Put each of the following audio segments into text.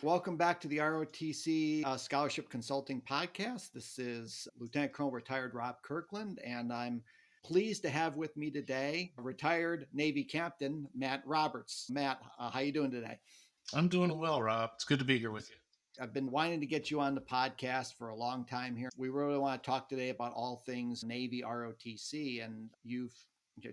Welcome back to the ROTC Scholarship Consulting Podcast. This is Lieutenant Colonel retired Rob Kirkland, and I'm pleased to have with me today retired Navy Captain Matt Roberts. Matt, how you doing today? I'm doing well, Rob. It's good to be here with you. I've been wanting to get you on the podcast for a long time here. We really want to talk today about all things Navy ROTC, and you've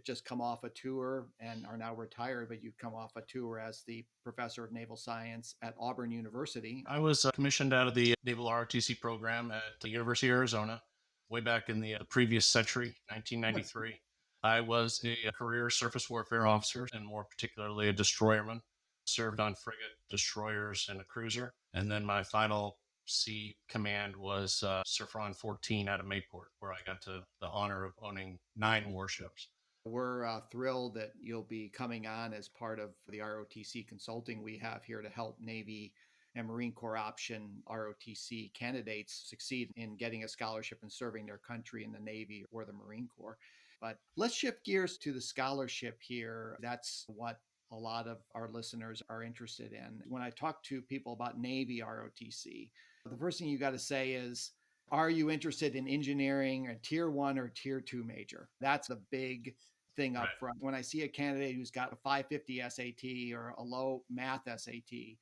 just come off a tour and are now retired, but you've come off a tour as the Professor of Naval Science at Auburn University. I was commissioned out of the Naval ROTC program at the University of Arizona way back in the previous century, 1993. I was a career surface warfare officer and more particularly a destroyerman. Served on frigate, destroyers, and a cruiser. And then my final sea command was Surfron 14 out of Mayport, where I got the honor of owning 9 warships. We're thrilled that you'll be coming on as part of the ROTC consulting we have here to help Navy and Marine Corps option ROTC candidates succeed in getting a scholarship and serving their country in the Navy or the Marine Corps. But let's shift gears to the scholarship here. That's what a lot of our listeners are interested in. When I talk to people about Navy ROTC, the first thing you got to say is, are you interested in engineering a tier 1 or tier 2 major? That's the big thing up front. When I see a candidate who's got a 550 SAT or a low math SAT,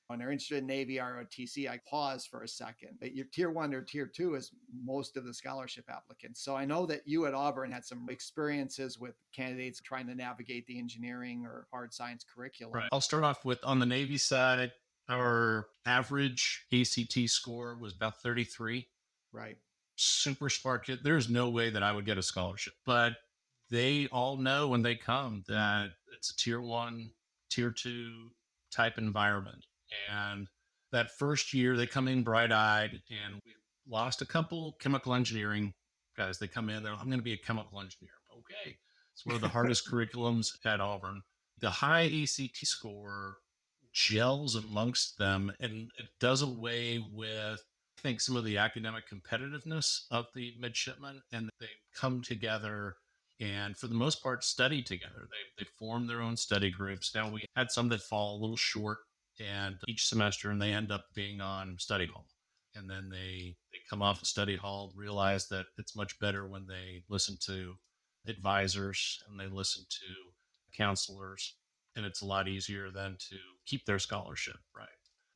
when they're interested in Navy ROTC, I pause for a second. But your tier 1 or tier 2 is most of the scholarship applicants. So I know that you at Auburn had some experiences with candidates trying to navigate the engineering or hard science curriculum. Right. I'll start off with, on the Navy side, our average ACT score was about 33. Right. Super smart kid. There's no way that I would get a scholarship, but they all know when they come that it's a tier 1, tier 2 type environment. And that first year they come in bright-eyed, and we lost a couple chemical engineering guys. They come in, they're like, I'm going to be a chemical engineer. Okay. It's one of the hardest curriculums at Auburn. The high ACT score gels amongst them, and it does away with, I think, some of the academic competitiveness of the midshipmen, and they come together and for the most part study together. They form their own study groups. Now, we had some that fall a little short and each semester, and they end up being on study hall. And then they come off of study hall, realize that it's much better when they listen to advisors and they listen to counselors, and it's a lot easier than to keep their scholarship, right?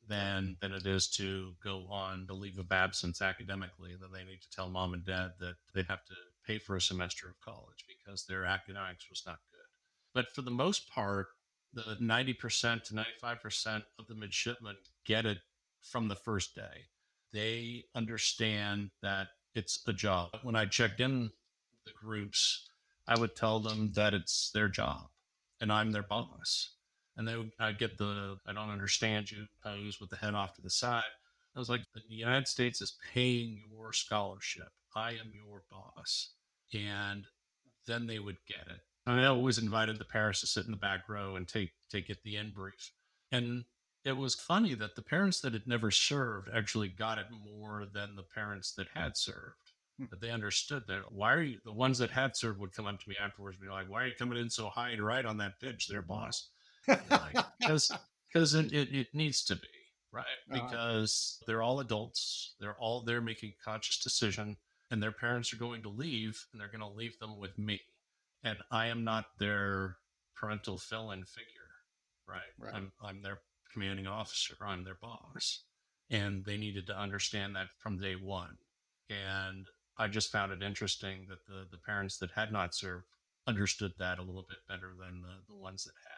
Than it is to go on the leave of absence academically. Then they need to tell mom and dad that they'd have to pay for a semester of college because their academics was not good. But for the most part, the 90% to 95% of the midshipmen get it from the first day. They understand that it's a job. When I checked in the groups, I would tell them that it's their job and I'm their boss. And I'd get I don't understand you pose with the head off to the side. I was like, the United States is paying your scholarship. I am your boss. And then they would get it. And I always invited the parents to sit in the back row and take it the end brief. And it was funny that the parents that had never served actually got it more than the parents that had served. That they understood that. Why are you, the ones that had served would come up to me afterwards and be like, why are you coming in so high and right on that pitch there, boss? Because it needs to be, right? Because they're all adults. They're all there making a conscious decision, and their parents are going to leave, and they're going to leave them with me. And I am not their parental fill-in figure, right? I'm their commanding officer. I'm their boss. And they needed to understand that from day one. And I just found it interesting that the parents that had not served understood that a little bit better than the ones that had.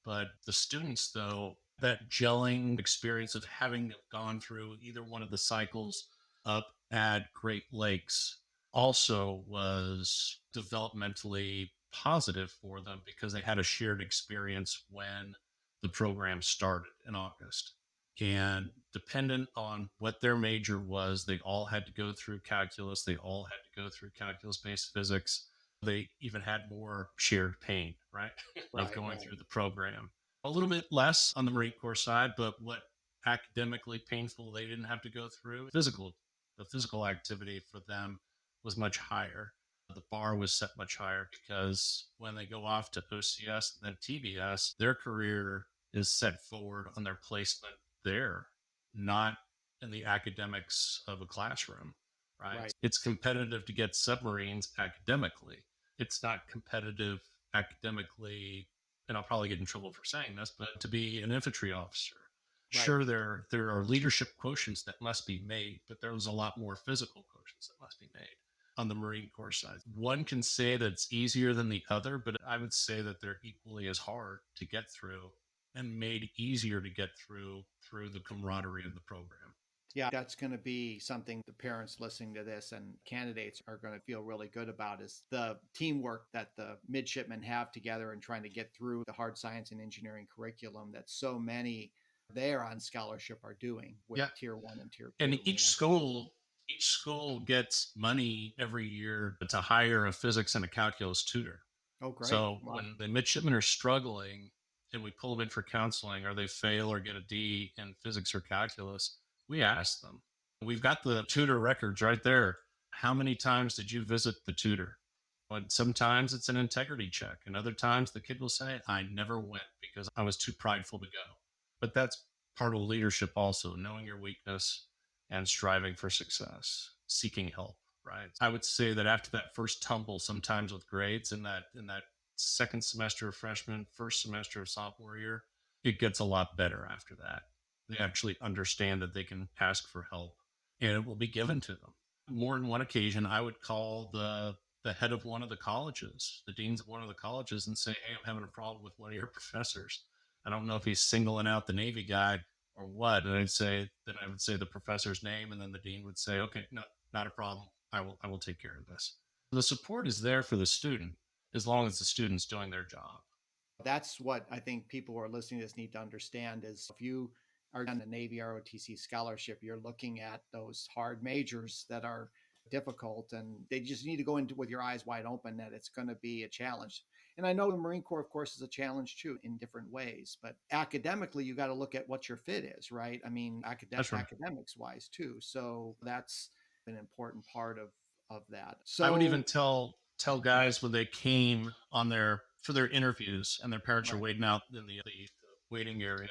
But the students, though, that gelling experience of having gone through either one of the cycles up at Great Lakes also was developmentally positive for them because they had a shared experience when the program started in August. And dependent on what their major was, they all had to go through calculus. They all had to go through calculus-based physics. They even had more shared pain, right? Of going through the program. A little bit less on the Marine Corps side, but what academically painful they didn't have to go through, the physical activity for them was much higher. The bar was set much higher because when they go off to OCS and then TBS, their career is set forward on their placement there, not in the academics of a classroom, right? Right. It's competitive to get submarines academically. It's not competitive academically, and I'll probably get in trouble for saying this, but to be an infantry officer. Right. Sure, there are leadership quotients that must be made, but there's a lot more physical quotients that must be made on the Marine Corps side. One can say that it's easier than the other, but I would say that they're equally as hard to get through and made easier to get through the camaraderie of the program. Yeah, that's going to be something the parents listening to this and candidates are going to feel really good about is the teamwork that the midshipmen have together and trying to get through the hard science and engineering curriculum that so many there on scholarship are doing with Yeah, tier one and tier and two. each school gets money every year to hire a physics and a calculus tutor. Oh, great. So Wow. when the midshipmen are struggling and we pull them in for counseling, or they fail or get a D in physics or calculus, we ask them. We've got the tutor records right there. How many times did you visit the tutor? But sometimes it's an integrity check, and other times the kid will say, I never went because I was too prideful to go. But that's part of leadership also, knowing your weakness and striving for success, seeking help, right? I would say that after that first tumble, sometimes with grades in that second semester of freshman, first semester of sophomore year, it gets a lot better after that. They actually understand that they can ask for help and it will be given to them. More than one occasion, I would call the head of one of the colleges, the deans of one of the colleges, and say, "Hey, I'm having a problem with one of your professors. I don't know if he's singling out the Navy guy or what." And I would say the professor's name, and then the dean would say, "Okay, no, not a problem. I will take care of this." The support is there for the student as long as the student's doing their job. That's what I think people who are listening to this need to understand is if you are on the Navy ROTC scholarship, you're looking at those hard majors that are difficult and they just need to go into with your eyes wide open that it's going to be a challenge. And I know the Marine Corps, of course, is a challenge too in different ways, but academically, you got to look at what your fit is, right? I mean, That's right. academics wise too. So that's an important part of that. I would So, even tell guys when they came on their for their interviews and their parents are right, waiting out in the waiting area.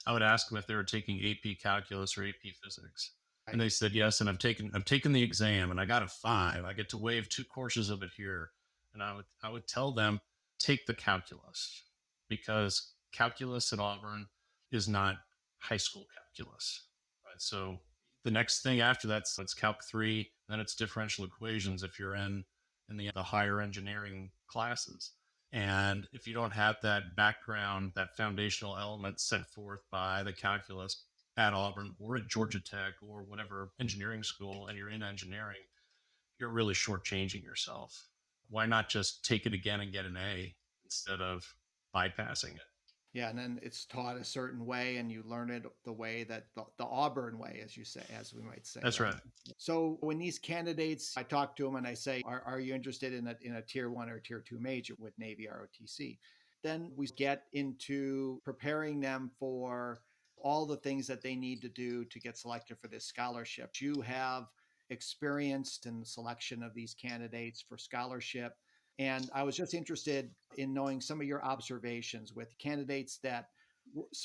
I would ask them if they were taking AP calculus or AP physics. And right. they said yes, and I've taken the exam and I got a 5. I get to waive 2 courses of it here. And I would tell them take the calculus because calculus at Auburn is not high school calculus. Right. So the next thing after that's it's Calc 3, then it's differential equations if you're in the higher engineering classes. And if you don't have that background, that foundational element set forth by the calculus at Auburn or at Georgia Tech or whatever engineering school, and you're in engineering, you're really shortchanging yourself. Why not just take it again and get an A instead of bypassing it? Yeah, and then it's taught a certain way, and you learn it the way that the Auburn way, as you say, as we might say, That's right? right. So when these candidates, I talk to them and I say, "Are you interested in a tier one or tier two major with Navy ROTC?" Then we get into preparing them for all the things that they need to do to get selected for this scholarship. You have experienced in the selection of these candidates for scholarship. And I was just interested in knowing some of your observations with candidates that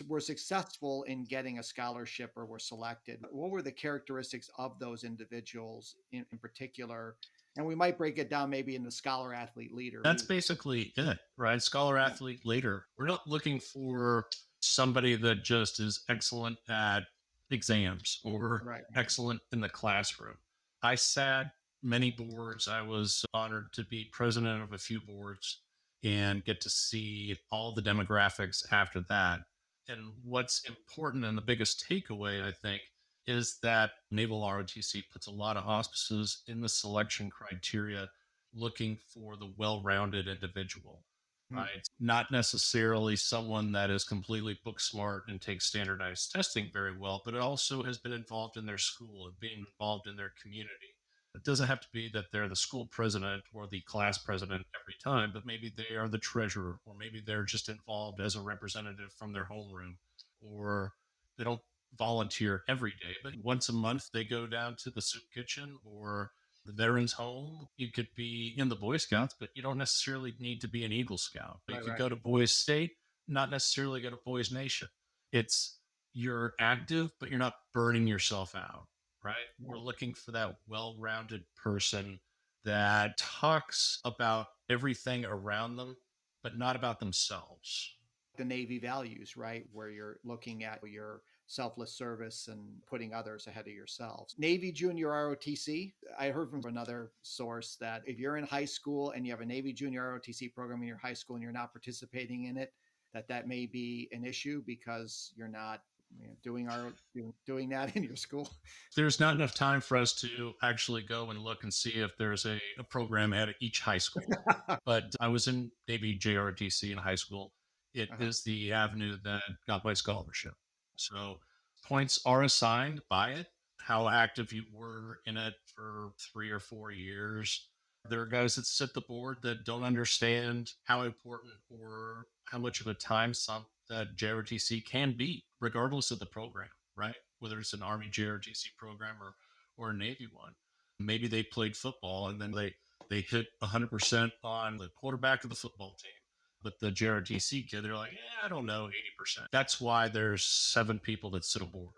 were successful in getting a scholarship or were selected. What were the characteristics of those individuals in particular? And we might break it down maybe in the scholar athlete leader. That's basically it, right? Scholar Yeah, athlete later. We're not looking for somebody that just is excellent at exams or right. excellent in the classroom. I sat many boards. I was honored to be president of a few boards and get to see all the demographics after that. And what's important and the biggest takeaway, I think, is that Naval ROTC puts a lot of auspices in the selection criteria looking for the well-rounded individual, Mhm. right? Not necessarily someone that is completely book smart and takes standardized testing very well, but it also has been involved in their school and being involved in their community. It doesn't have to be that they're the school president or the class president every time, but maybe they are the treasurer, or maybe they're just involved as a representative from their homeroom, or they don't volunteer every day, but once a month they go down to the soup kitchen or the veterans home. You could be in the Boy Scouts, but you don't necessarily need to be an Eagle Scout. You Right, could right. go to Boys State, not necessarily go to Boys Nation. It's you're active, but you're not burning yourself out, right? We're Right. looking for that well rounded person that talks about everything around them, but not about themselves. The Navy values, right? Where you're looking at your selfless service and putting others ahead of yourselves. Navy Junior ROTC. I heard from another source that if you're in high school and you have a Navy Junior ROTC program in your high school and you're not participating in it, that may be an issue because you're not doing that in your school. There's not enough time for us to actually go and look and see if there's a program at each high school. But I was in Navy JRTC in high school. It Uh-huh. is the avenue that got my scholarship. So points are assigned by it, how active you were in it for 3 or 4 years. There are guys that sit the board that don't understand how important or how much of a time sump that JRTC can be, regardless of the program, right? Whether it's an Army JRTC program or a Navy one. Maybe they played football and then they hit 100% on the quarterback of the football team. But the JRTC kid, they're like, I don't know, 80%. That's why there's 7 people that sit aboard,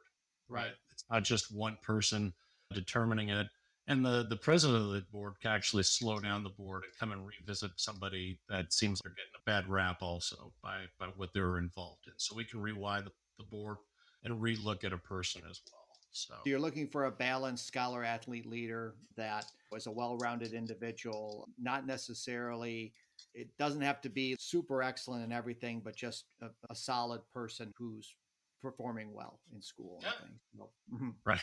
right? Right. It's not just one person determining it. And the president of the board can actually slow down the board and come and revisit somebody that seems they're getting a bad rap also by what they're involved in. So we can rewind the board and relook at a person as well. So So you're looking for a balanced scholar athlete leader that was a well rounded individual, not necessarily, it doesn't have to be super excellent in everything, but just a solid person who's performing well in school yeah, and things. So, mhm. right.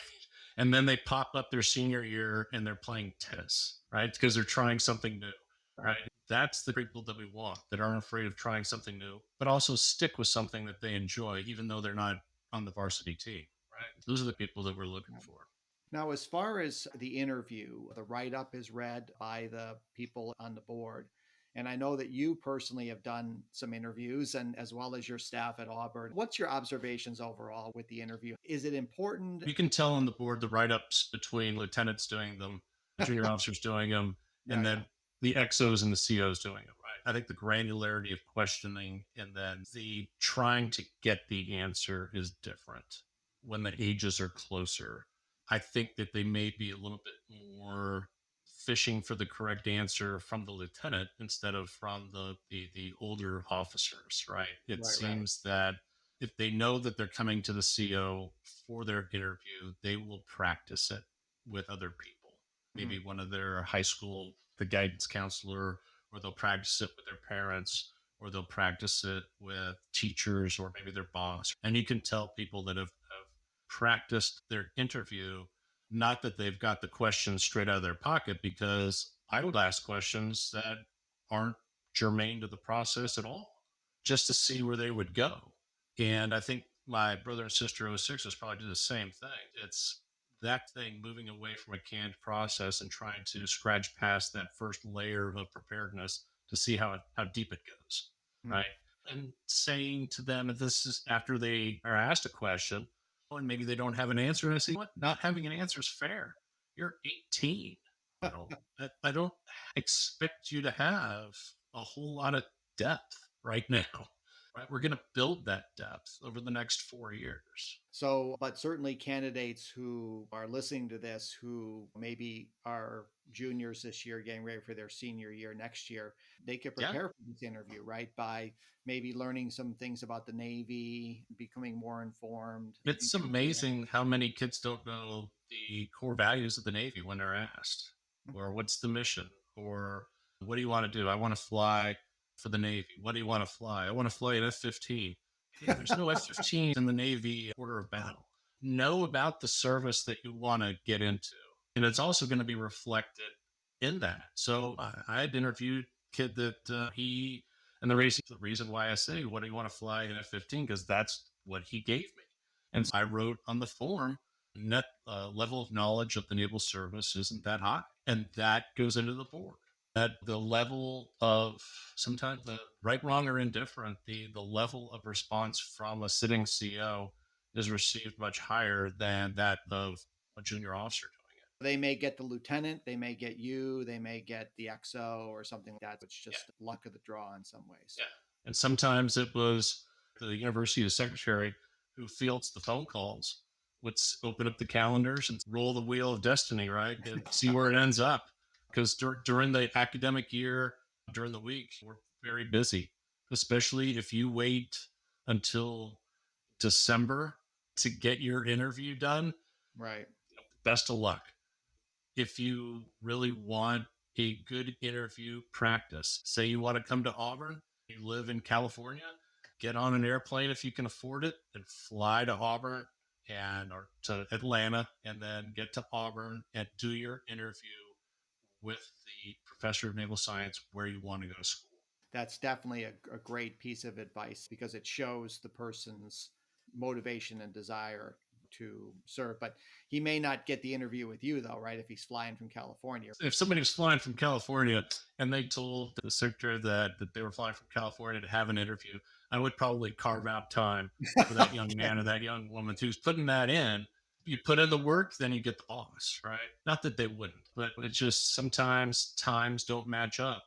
And then they pop up their senior year and they're playing tennis, right? Because they're trying something new, right? That's the people that we want that aren't afraid of trying something new, but also stick with something that they enjoy, even though they're not on the varsity team, right? Those are the people that we're looking for. Now, as far as the interview, the write up is read by the people on the board. And I know that you personally have done some interviews and as well as your staff at Auburn. What's your observations overall with the interview? Is it important? You can tell on the board the write ups between lieutenants doing them, junior officers doing them, Yeah, and yeah. then the XOs and the COs doing it, right? I think the granularity of questioning and then the trying to get the answer is different when the ages are closer. I think that they may be a little bit more fishing for the correct answer from the lieutenant instead of from the older officers, right? It Right, right. seems that if they know that they're coming to the CO for their interview, they will practice it with other people. Mhm. Maybe one of their high school, the guidance counselor, or they'll practice it with their parents, or they'll practice it with teachers, or maybe their boss. And you can tell people that have practiced their interview, not that they've got the questions straight out of their pocket, because I would ask questions that aren't germane to the process at all, just to see where they would go. And I think my brother and sister 06s probably do the same thing. It's that thing moving away from a canned process and trying to scratch past that first layer of preparedness to see how deep it goes. Mhm. Right. And saying to them that this is after they are asked a question, and maybe they don't have an answer. And I say, what? Not having an answer is fair. You're 18. You know, I don't expect you to have a whole lot of depth right now. Right? We're going to build that depth over the next 4 years. So, but certainly candidates who are listening to this who maybe are juniors this year, getting ready for their senior year next year, they could Yeah. prepare for this interview, right? By maybe learning some things about the Navy, becoming more informed. It's amazing how many kids don't know the core values of the Navy when they're asked, or what's the mission, or what do you want to do? I want to fly for the Navy. What do you want to fly? I want to fly an F 15. Hey, there's no F 15 in the Navy order of battle. Know about the service that you want to get into. And it's also going to be reflected in that. So I had interviewed a kid that and the reason why I say, what do you want to fly in F 15? Because that's what he gave me. And so I wrote on the form, net level of knowledge of the naval service isn't that high. And that goes into the board. That the level of sometimes the right, wrong, or indifferent, the level of response from a sitting CO is received much higher than that of a junior officer doing it. They may get the lieutenant, they may get you, they may get the XO or something like that. It's Yeah. just luck of the draw in some ways. Yeah. And sometimes it was the university secretary who fields the phone calls. Let's open up the calendars and roll the wheel of destiny, right? And see where it ends up. Because during the academic year, during the week, we're very busy, especially if you wait until December to get your interview done. Right. Best of luck. If you really want a good interview practice, say you want to come to Auburn, you live in California, get on an airplane if you can afford it and fly to Auburn or to Atlanta, and then get to Auburn and do your interview with the professor of naval science where you want to go to school. That's definitely a great piece of advice because it shows the person's motivation and desire to serve. But he may not get the interview with you, though, right? If he's flying from California. If somebody was flying from California and they told the secretary that they were flying from California to have an interview, I would probably carve out time for that young man or that young woman who's putting that in. You put in the work, then you get the boss, right? Not that they wouldn't, but it's just sometimes times don't match up.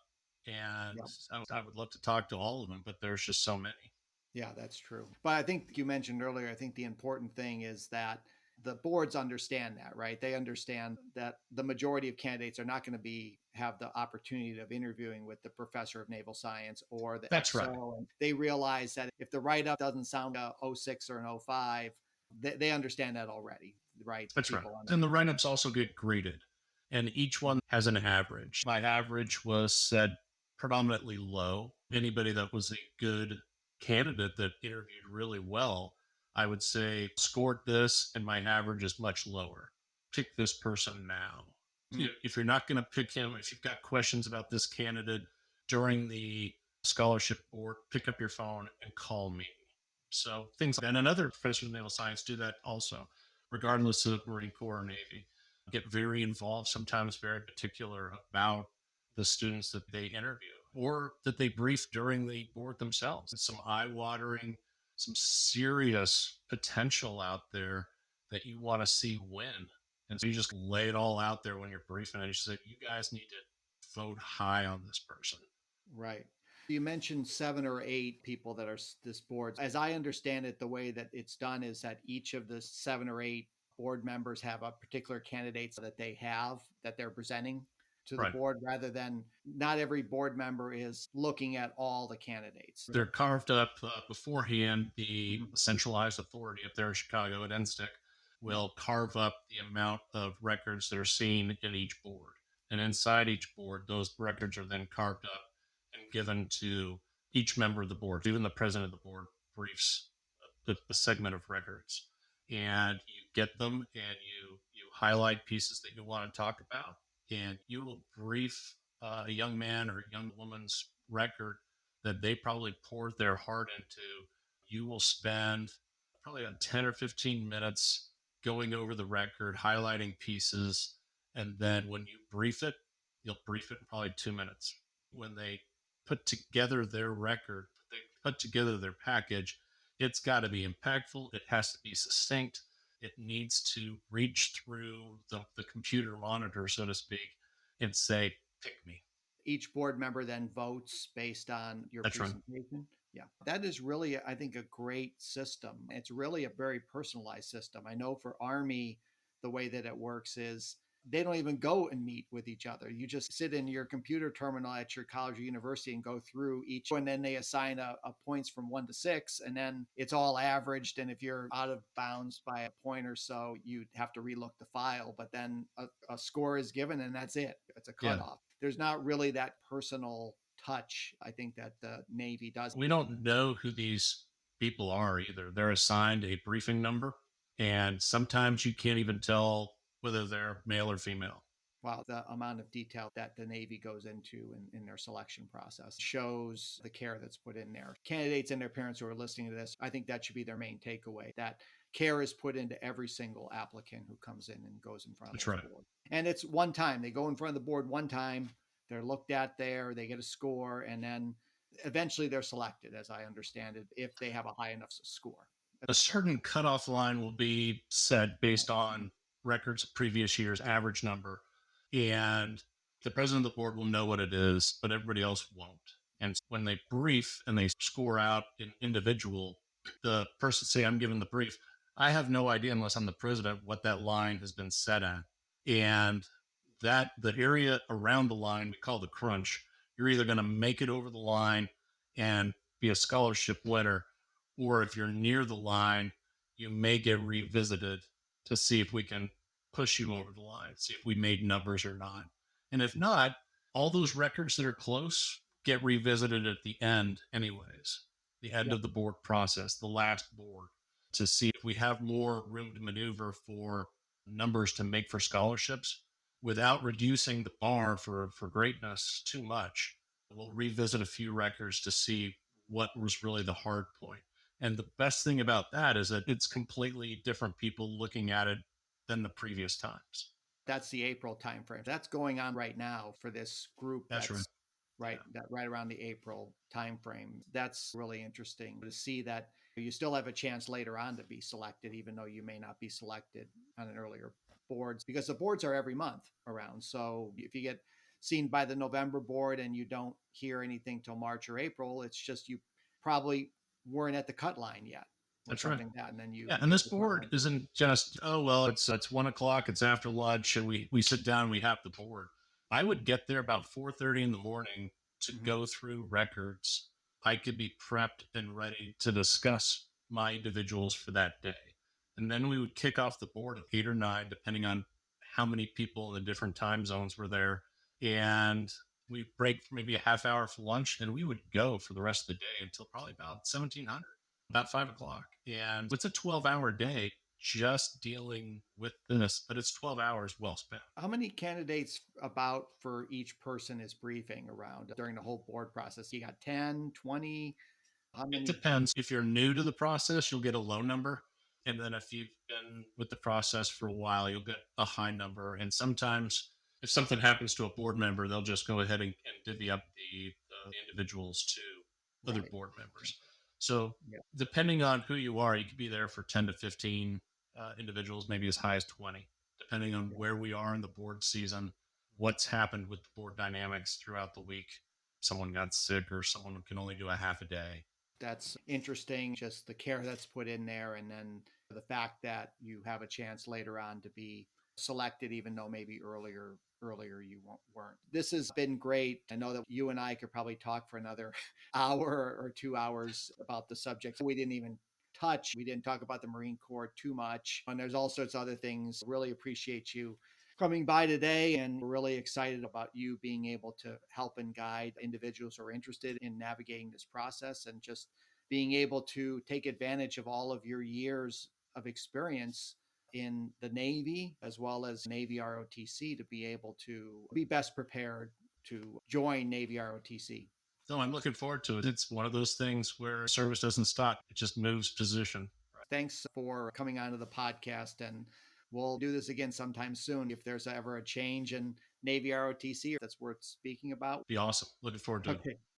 And Yeah. I would love to talk to all of them, but there's just so many. Yeah, that's true. But I think you mentioned earlier, I think the important thing is that the boards understand that, right? They understand that the majority of candidates are not going to have the opportunity of interviewing with the professor of naval science or the That's right. XO. And they realize that if the write up doesn't sound a '06 or an '05, they understand that already, right? That's right. And the write ups also get graded, and each one has an average. My average was set predominantly low. Anybody that was a good candidate that interviewed really well, I would say scored this, and my average is much lower. Pick this person now. If you're not going to pick him, if you've got questions about this candidate during the scholarship board, pick up your phone and call me. So things like that. And other professors of naval science do that also, regardless of Marine Corps or Navy. Get very involved, sometimes very particular about the students that they interview or that they brief during the board themselves. It's some eye-watering, some serious potential out there that you want to see win. And so you just lay it all out there when you're briefing and you say, you guys need to vote high on this person. Right. You mentioned 7 or 8 people that are this board. As I understand it, the way that it's done is that each of the 7 or 8 board members have a particular candidates that they have that they're presenting to the board, rather than not every board member is looking at all the candidates. They're carved up beforehand. The centralized authority up there in Chicago at NSTIC will carve up the amount of records that are seen in each board. And inside each board, those records are then carved up and given to each member of the board. Even the president of the board briefs a segment of records. And you get them and you highlight pieces that you want to talk about. And you will brief a young man or a young woman's record that they probably poured their heart into. You will spend probably about 10 or 15 minutes going over the record, highlighting pieces. And then when you brief it, you'll brief it in probably 2 minutes. When they put together their record, they put together their package, it's got to be impactful. It has to be succinct. It needs to reach through the computer monitor, so to speak, and say, pick me. Each board member then votes based on your presentation. Right. Yeah, that is really, I think, a great system. It's really a very personalized system. I know for Army, the way that it works is they don't even go and meet with each other. You just sit in your computer terminal at your college or university and go through each, and then they assign a points from 1 to 6, and then it's all averaged. And if you're out of bounds by a point or so, you have to relook the file, but then a score is given and that's it. It's a cutoff. Yeah. There's not really that personal touch, I think, that the Navy does. We don't know who these people are either. They're assigned a briefing number, and sometimes you can't even tell whether they're male or female. Wow, the amount of detail that the Navy goes into in their selection process shows the care that's put in there. Candidates and their parents who are listening to this, I think that should be their main takeaway, that care is put into every single applicant who comes in and goes in front of the board. And it's one time. They go in front of the board one time, they're looked at there, they get a score, and then eventually they're selected, as I understand it, if they have a high enough score. A certain cutoff line will be set based on records of previous year's average number. And the president of the board will know what it is, but everybody else won't. And when they brief and they score out an individual, The person say I'm giving the brief. I have no idea unless I'm the president what that line has been set at. And that the area around the line we call the crunch. You're either going to make it over the line and be a scholarship winner, or if you're near the line, you may get revisited to see if we can push you over the line, see if we made numbers or not. And if not, all those records that are close get revisited at the end, anyways, the end Yep. of the board process, the last board, to see if we have more room to maneuver for numbers to make for scholarships without reducing the bar for greatness too much. We'll revisit a few records to see what was really the hard point. And the best thing about that is that it's completely different people looking at it than the previous times. That's the April timeframe. That's going on right now for this group. That's right. That's right, Yeah. that right around the April timeframe. That's really interesting to see that you still have a chance later on to be selected, even though you may not be selected on an earlier boards, because the boards are every month around. So if you get seen by the November board and you don't hear anything till March or April, it's just you probably weren't at the cut line yet or That's right. something like that. And then you Yeah, and hit this the cut board line. isn't just, oh well, it's 1 o'clock, it's after lunch, and we sit down, we have the board. I would get there about 4:30 in the morning to Mhm. go through records. I could be prepped and ready to discuss my individuals for that day, and then we would kick off the board at 8 or 9, depending on how many people in the different time zones were there, and we break for maybe a half hour for lunch, and we would go for the rest of the day until probably about 1700, about 5 o'clock. And it's a 12-hour day just dealing with this, but it's 12 hours well spent. How many candidates about for each person is briefing around during the whole board process? You got 10, 20? How It many? depends. If you're new to the process, you'll get a low number. And then if you've been with the process for a while, you'll get a high number. And sometimes if something happens to a board member, they'll just go ahead and divvy up the individuals to other Right. board members. So Yeah. depending on who you are, you could be there for 10 to 15 individuals, maybe as high as 20, depending on Yeah. where we are in the board season, what's happened with the board dynamics throughout the week. Someone got sick or someone can only do a half a day. That's interesting. Just the care that's put in there. And then the fact that you have a chance later on to be selected, even though maybe earlier you weren't. This has been great. I know that you and I could probably talk for another hour or 2 hours about the subject. We didn't even touch. We didn't talk about the Marine Corps too much. And there's all sorts of other things. Really appreciate you coming by today, and we're really excited about you being able to help and guide individuals who are interested in navigating this process and just being able to take advantage of all of your years of experience in the Navy as well as Navy ROTC to be able to be best prepared to join Navy ROTC. So I'm looking forward to it. It's one of those things where service doesn't stop, it just moves position. Thanks for coming onto the podcast, and we'll do this again sometime soon. If there's ever a change in Navy ROTC that's worth speaking about. Be awesome. Looking forward to it. Okay.